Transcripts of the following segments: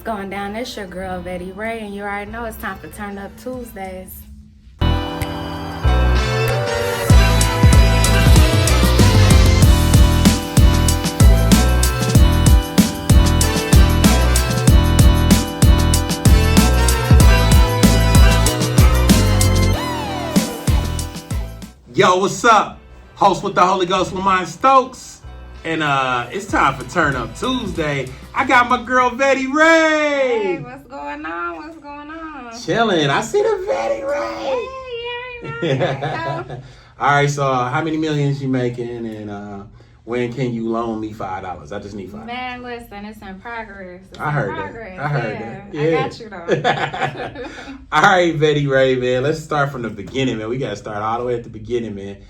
going down? It's your girl, Vette Ray, and you already know it's time for Turn Up Tuesdays. Yo, what's up? Host with the Holy Ghost, Lamont Stokes. And it's time for Turn Up Tuesday. I got my girl, Vette Ray. Hey, what's going on? What's going on? Chilling. I see the Vette Ray. Yeah. All right, so how many millions you making, and when can you loan me $5? I just need $5. Man, listen, it's in progress. I heard that. Yeah. I got you, though. All right, Vette Ray, man. Let's start from the beginning, man. We got to start all the way at the beginning, man.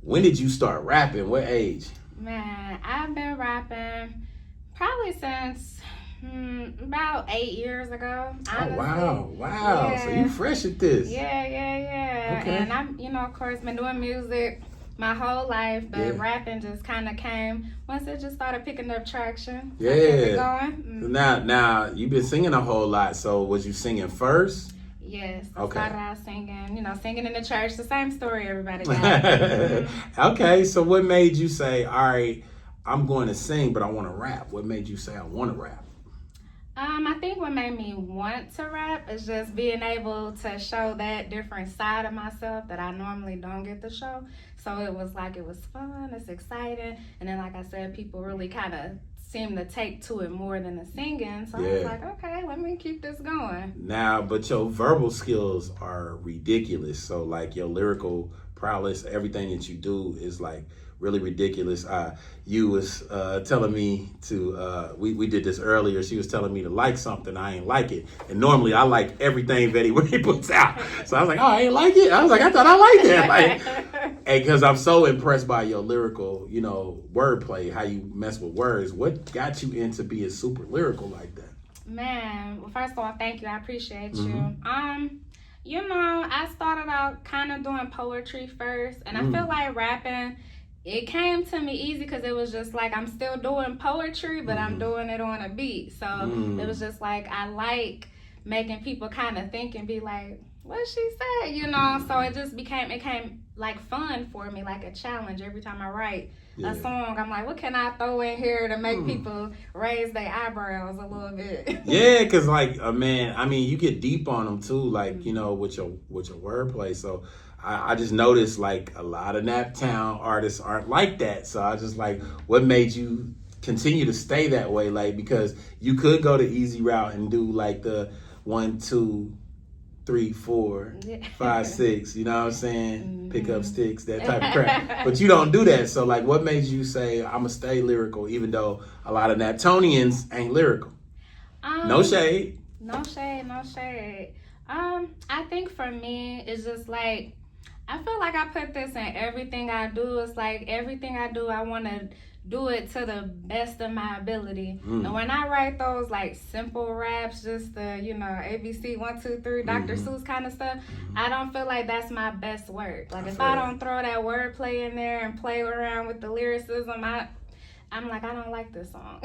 When did you start rapping? What age? Man, I've been rapping probably since about 8 years ago. Honestly. Oh, wow. Yeah. So you fresh at this. Yeah. Okay. And I'm, of course, been doing music my whole life, but rapping just kind of came once it just started picking up traction. Yeah. I kept it going. Mm-hmm. Now, you've been singing a whole lot, so was you singing first? Yes, I Okay. started out singing in the church. The same story everybody got. Okay, so what made you say, all right, I'm going to sing, but I want to rap? What made you say, I want to rap? I think what made me want to rap is just being able to show that different side of myself that I normally don't get to show. So it was fun, it's exciting. And then, like I said, people really kind of seem to take to it more than the singing. So I was like, okay, let me keep this going. Now, but your verbal skills are ridiculous. So, like, your lyrical prowess, everything that you do is, like, really ridiculous. You was telling me to, we did this earlier. She was telling me to like something. I ain't like it. And normally I like everything Vette Ray puts out. So I was like, oh, I ain't like it. I was like, I thought I liked that. Like, because I'm so impressed by your lyrical, wordplay, how you mess with words. What got you into being super lyrical like that? Man, well, first of all, thank you. I appreciate Mm-hmm. you. I started out kind of doing poetry first, and I feel like rapping, it came to me easy because it was just like I'm still doing poetry, but I'm doing it on a beat. So it was just like I like making people kind of think and be like, what she said, So it came like fun for me, like a challenge every time I write a song. I'm like, what can I throw in here to make people raise their eyebrows a little bit? Yeah, because you get deep on them too, like, with your wordplay. So I just noticed like a lot of Naptown artists aren't like that. So I just like, what made you continue to stay that way? Like, because you could go the easy route and do like the 1, 2, 3, 4, 5, 6, you know what I'm saying? Pick up sticks, that type of crap. But you don't do that. So like, what made you say, I'm gonna stay lyrical, even though a lot of Naptonians ain't lyrical? No shade. No shade. I think for me, it's just like, I feel like I put this in everything I do. It's like everything I do, I want to do it to the best of my ability. And when I write those like simple raps, just the, ABC 1, 2, 3, Dr. Seuss kind of stuff, I don't feel like that's my best work. Like if I don't throw that wordplay in there and play around with the lyricism, I'm like, I don't like this song.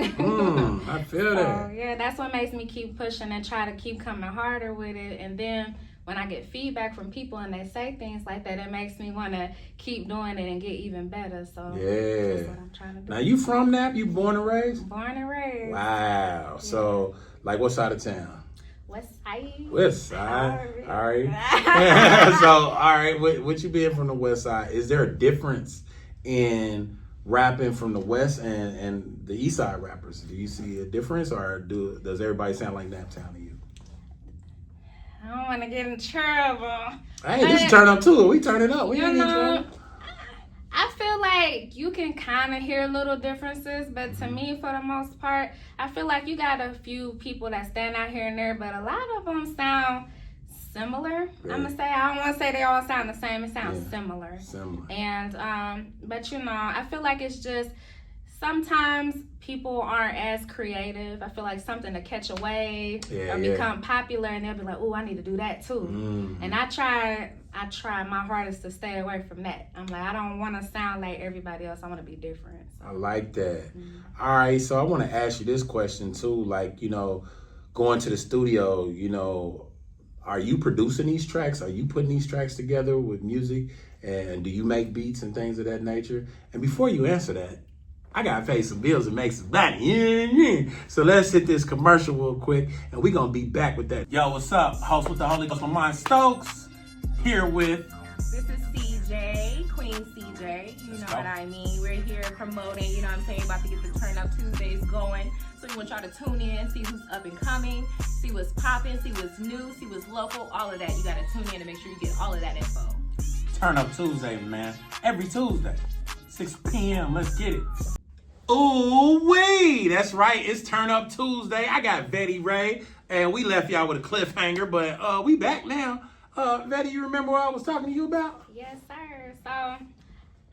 I feel that. So, yeah, that's what makes me keep pushing and try to keep coming harder with it. And then when I get feedback from people and they say things like that, it makes me want to keep doing it and get even better. So that's what I'm trying to do. Now, you from Nap? You born and raised? Born and raised. Wow. Yeah. So, like, what side of town? West Side. West Side. All right. So, all right, with you being from the West Side, is there a difference in rapping from the West and the East Side rappers? Do you see a difference, or does everybody sound like Naptown to you? I don't want to get in trouble. Hey, just turn up too. We turn it up. We ain't in trouble. I feel like you can kind of hear little differences, but to me, for the most part, I feel like you got a few people that stand out here and there, but a lot of them sound similar. I'm gonna say, I don't want to say they all sound the same. It sounds similar. And but I feel like it's just sometimes people aren't as creative. I feel like something to catch a wave or become popular, and they'll be like, "Oh, I need to do that too." And I try my hardest to stay away from that. I'm like, I don't want to sound like everybody else. I want to be different. So. I like that. All right, so I want to ask you this question too. Like, going to the studio, you know, are you producing these tracks? Are you putting these tracks together with music? And do you make beats and things of that nature? And before you answer that, I gotta pay some bills and make some money. So let's hit this commercial real quick, and we're gonna be back with that. Yo, what's up? Host with the Holy Ghost, my mind Stokes, here with... This is CJ, Queen CJ, you know what I mean. We're here promoting, you know what I'm saying, about to get the Turn Up Tuesdays going. So we want y'all to tune in, see who's up and coming, see what's popping, see what's new, see what's local, all of that. You gotta tune in to make sure you get all of that info. Turn Up Tuesday, man. Every Tuesday, 6 p.m. Let's get it. Ooh wee! That's right. It's Turn Up Tuesday. I got Vette Ray, and we left y'all with a cliffhanger, but we back now. Vette, you remember what I was talking to you about? Yes, sir. So,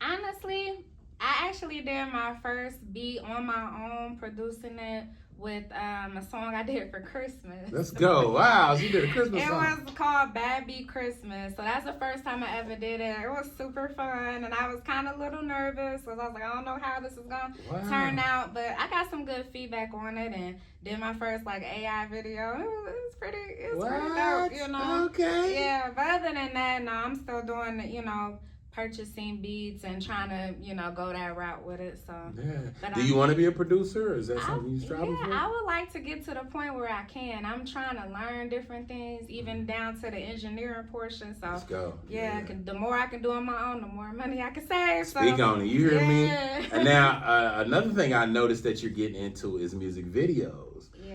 honestly, I actually did my first beat on my own, producing it with a song I did for Christmas. Let's go. Wow, you did a Christmas song. It was called Bad Beat Christmas. So that's the first time I ever did it. It was super fun, and I was kind of a little nervous because I was like, I don't know how this is going to turn out, but I got some good feedback on it and did my first like AI video. It was pretty dope, you know. Okay. Yeah, but other than that, no, I'm still doing, you know, purchasing beats and trying to, you know, go that route with it. So yeah. Do you want to be a producer, or is that something you're striving for? I would like to get to the point where I can. I'm trying to learn different things, even down to the engineering portion. So let's go. Yeah. The more I can do on my own, the more money I can save. Speak on it. You hear me? And now another thing I noticed that you're getting into is music videos.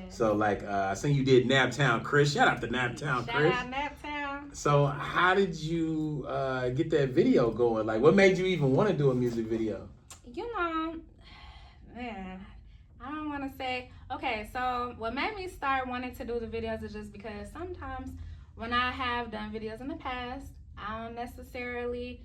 So, like, I seen you did Naptown Chris. Shout out to Naptown Chris. Shout out Naptown. So, how did you get that video going? Like, what made you even want to do a music video? You know, man, I don't want to say. Okay, so what made me start wanting to do the videos is just because sometimes when I have done videos in the past, I don't necessarily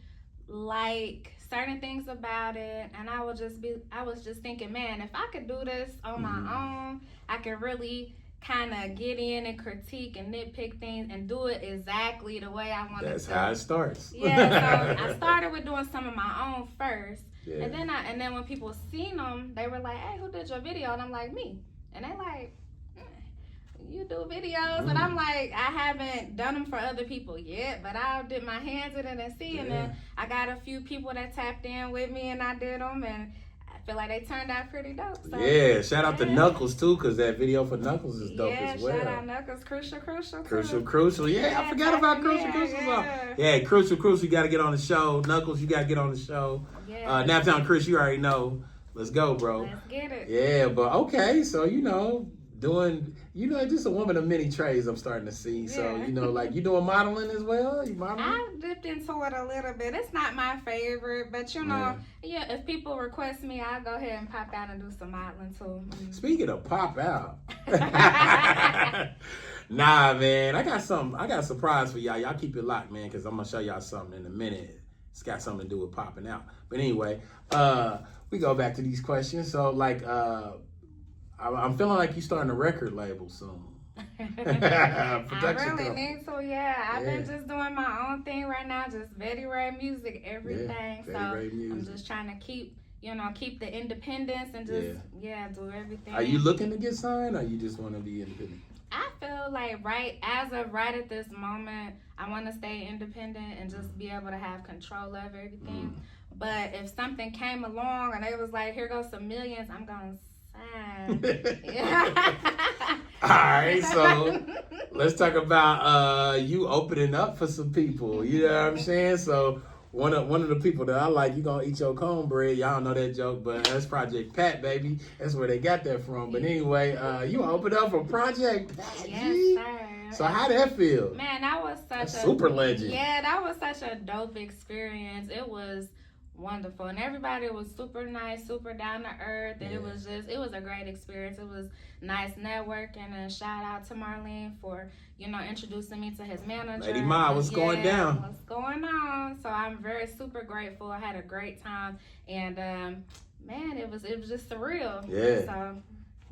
like certain things about it, and I was just thinking, man, if I could do this on my own, I could really kind of get in and critique and nitpick things and do it exactly the way I want it to. That's how it starts. Yeah, so I started with doing some of my own first, yeah. and then when people seen them, they were like, hey, who did your video? And I'm like, me. And they like, you do videos? And I'm like, I haven't done them for other people yet, but I did my hands in it and see, and then I got a few people that tapped in with me and I did them, and I feel like they turned out pretty dope. So, yeah, shout out to Knuckles too, because that video for Knuckles is dope as well. Yeah, shout out Knuckles. Crucial. Crucial. Yeah, I forgot about Crucial. Yeah, Crucial. You got to get on the show. Knuckles, you got to get on the show. Yeah. Naptown Chris, you already know. Let's go, bro. Let's get it. Yeah, but okay, so just a woman of many trades I'm starting to see. So, like, you doing modeling as well? You modeling? I've dipped into it a little bit. It's not my favorite, but if people request me, I'll go ahead and pop out and do some modeling too. Speaking of pop out. Nah, man, I got a surprise for y'all. Y'all keep it locked, man, because I'm going to show y'all something in a minute. It's got something to do with popping out. But anyway, we go back to these questions. So, like, I'm feeling like you're starting a record label soon. I really need to, I've been just doing my own thing right now, just Vette Ray music, everything. So I'm just trying to keep the independence and just, do everything. Are you looking to get signed, or you just want to be independent? I feel like right at this moment, I want to stay independent and just be able to have control of everything. But if something came along and it was like, here goes some millions, I'm going to All right, so let's talk about you opening up for some people. You know what I'm saying? So one of the people that I like, you gonna eat your cornbread. Y'all know that joke, but that's Project Pat, baby. That's where they got that from. But anyway, you opened up for Project Pat. Yes, sir. So how did that feel? Man, that was such a super legend. Yeah, that was such a dope experience. It was wonderful, and everybody was super nice, super down to earth, and it was a great experience. It was nice networking, and shout out to Marlene for introducing me to his manager. Lady Ma, what's going down? What's going on? So I'm very super grateful. I had a great time, and man, it was just surreal. Yeah. So.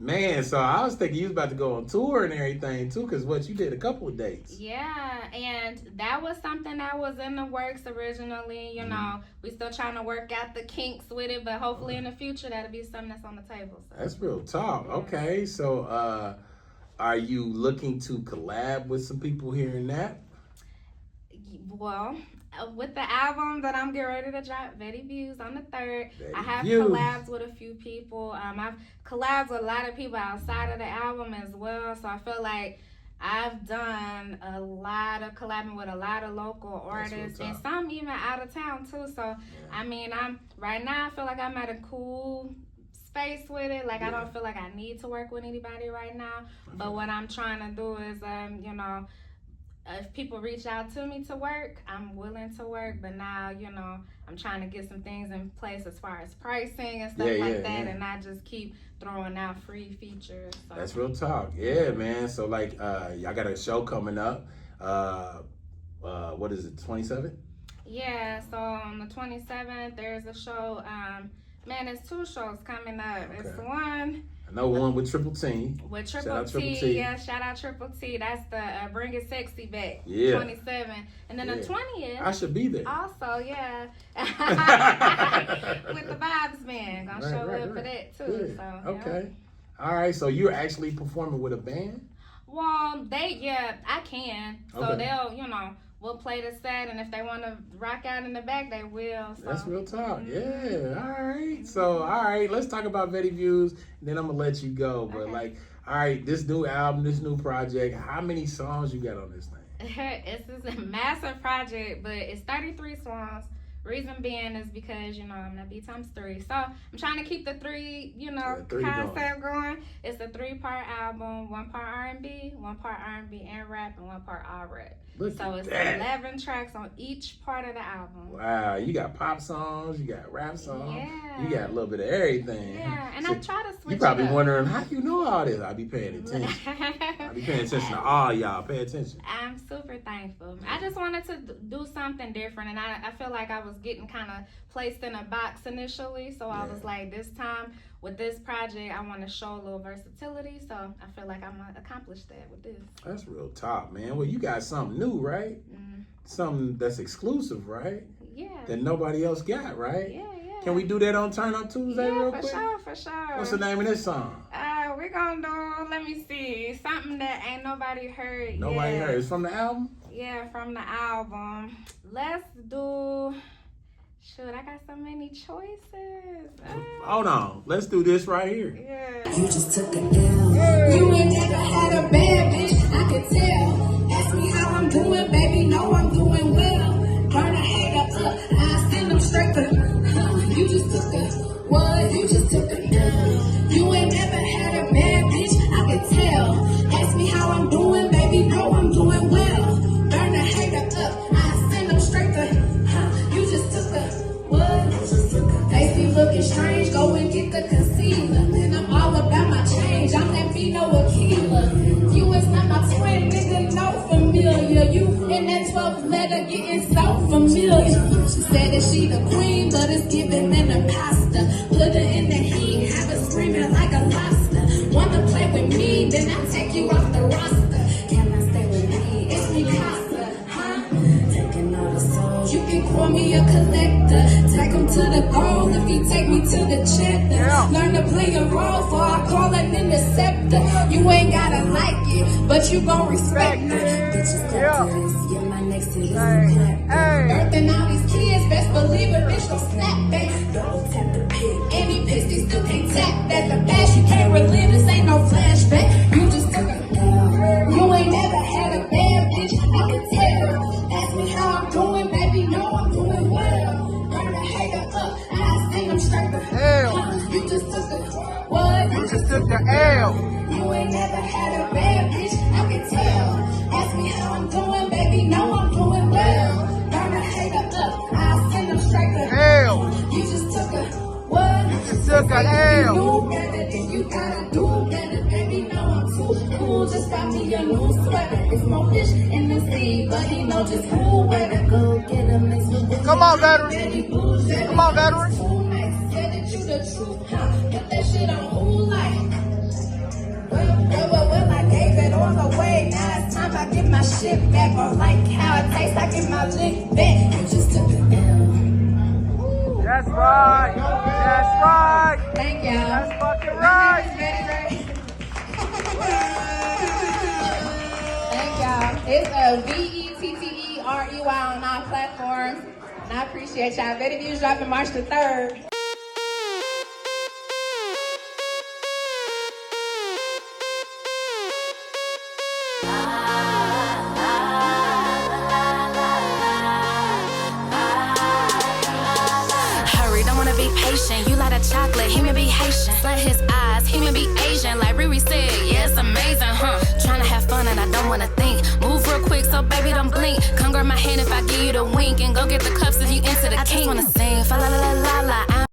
Man, so I was thinking you was about to go on tour and everything too, because you did a couple of dates. Yeah, and that was something that was in the works originally. We still trying to work out the kinks with it, but hopefully in the future that'll be something that's on the table. So. That's real talk. Okay, so are you looking to collab with some people here in that? Well, with the album that I'm getting ready to drop, Vette Views on the 3rd, I have Views. collabs with a few people. I've collabed with a lot of people outside of the album as well. So I feel like I've done a lot of collabing with a lot of local artists and some even out of town too. So I mean, right now I feel like I'm at a cool space with it. Like I don't feel like I need to work with anybody right now. But what I'm trying to do is, you know, if people reach out to me to work, I'm willing to work. But now, you know, I'm trying to get some things in place as far as pricing and stuff like that, and not just keep throwing out free features. So. That's real talk. Yeah, man. So like, y'all got a show coming up. What is it? 27th? Yeah. So on the 27th, there's a show. Man, there's 2 shows coming up. Okay. It's one. I know one with Triple T. With Triple T, yeah, shout out Triple T. That's the Bring It Sexy back, 27. And then the 20th. I should be there. Also, yeah. With the Vibes Band. Gonna show up for that too. So, okay. All right, so you're actually performing with a band? Well, I can. So they'll, you know, we'll play the set, and if they want to rock out in the back, they will. So. That's real talk. Yeah. All right. So, all right, let's talk about Vette Views, and then I'm gonna let you go. But like, all right, this new album, this new project, how many songs you got on this thing? It's a massive project, but it's 33 songs. Reason being is because, you know, I'm gonna be times 3. So I'm trying to keep the 3, you know, concept going. It's a 3-part album, 1 part R&B, 1 part R&B and rap, and 1 part all rap. So it's 11 tracks on each part of the album. Wow, you got pop songs, you got rap songs, you got a little bit of everything. Yeah, and so I try to switch. You probably wondering how you know all this. I be paying attention. I be paying attention to all y'all. Pay attention. I'm super thankful. I just wanted to do something different, and I feel like I was getting kind of placed in a box initially. So I was like, this time with this project, I want to show a little versatility. So I feel like I'm gonna accomplish that with this. That's real top, man. Well, you got something new, right? Something that's exclusive, right? Yeah. That nobody else got, right? Yeah. Can we do that on Turn Up Tuesday real quick? For sure. What's the name of this song? We're gonna do, let me see, something that ain't nobody heard yet. Nobody heard. It's from the album? Yeah, from the album. Let's do, shoot, I got so many choices. Hold on. Let's do this right here. Yeah. You just took a L. You ain't never had a bad bitch, I could tell. Ask me how I'm doing, baby, know I'm doing well. Burn a hater up, I send them straight to, you just took a, what? You just took a L. You ain't never had a bad bitch, I could tell. Ask me how I'm doing, baby, know I'm doing well. Burn a hater up, I send them straight to, you just took a, what? They see looking strange, go and get the concealer. And I'm all about my change, I'm that Vino Aquila. You is not my twin, nigga, no familiar. You in that 12th letter getting so familiar. She said that she the queen, but it's giving an imposter. Put her in the heat, have her screaming like a lobster. Wanna play with me, then I take you off the roster. Can I stay with me? It's me, Casa, huh? Taking all the souls. You can call me a collector. Take him to the goal if he take me to the cheddar. Learn to play a role for I call an interceptor. You ain't gotta like it, but you gon' respect it. Bitches this, yeah, my next to this birthing all these kids, best believe it, bitch gon' snap back. Double tap the pig, and he pissed, he still can't tap that. The past you can't relive, this ain't no flashback. You just took a L. You ain't never had a bad bitch, I can tell. Ask me how I'm doing, baby, know I'm doing well. Burn a hater up, I send them straight to hell. You just took a, what? You just took the L. You ain't never had a bad bitch, I can tell. Ask me how I'm doing, baby, know I'm doing well. Burn a hater up, I send them straight to L. You just took a, what? You just took a L. You do better than you gotta do better, baby, know I'm too cool. Just got me a new sweater. It's more fish in the sea, but he know just who better go get a mix with. Come on, veteran. Come on, veteran. Said that you the truth, huh? Get that shit on who like. Well, I gave it all away. Now it's time I get my shit back. Or like how it tastes, I get my lick back. You just took an L. That's right. That's right. Thank y'all. That's fucking right. Thank y'all. It's VETTEREY on all platforms. And I appreciate y'all. Vette Views dropping March the 3rd. Hurry, don't wanna be patient. You like a chocolate, he may be Haitian. Slant his eyes, he may be Asian. Like Riri said, yeah, it's amazing, huh? Trying to have fun and I don't wanna think. Move real quick, so baby, don't blink. Come grab my hand if I give you the wink. And go get the cups if you into the king. I just wanna sing, fa la la la la la.